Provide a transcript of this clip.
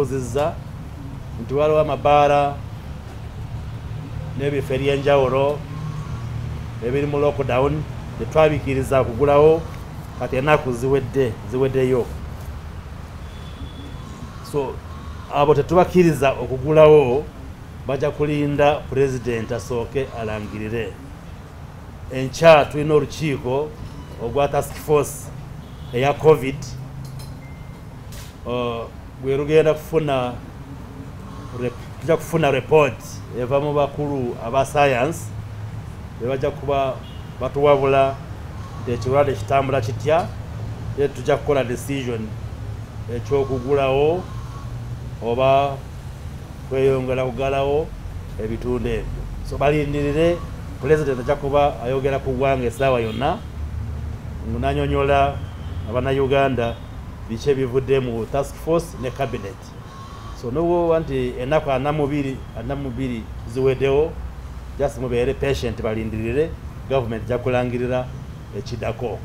batubuuzizza nti waliwo amabaala n'ebifo eby'enjawulo ebiri mu lockdown tetwabikiriza okugulawo kati enaku ziweddeyo. So abo tetubakiriza okugulawo bajja kulinda president asooke alangirire. Enkya tulina olukiiko ogwa task force eya covid bwe lugenda kufuna report eva mu bakulu aba science bajja kuba batuwabula nti ekirwadde kitambula kitya, tujja kukola decision ekyokugulawo oba kweyongera kugalawo ebitundu ebyo. So balindirire president ajja kuba ayogera ku ggwanga essaawa yonna nanyonyola abannayuganda biki ebivudde mu task force ne cabinet. So nowo nti enaku 42 ziweddewo, just mubeere patient balindirire, government ejja kulangirira ekiddako.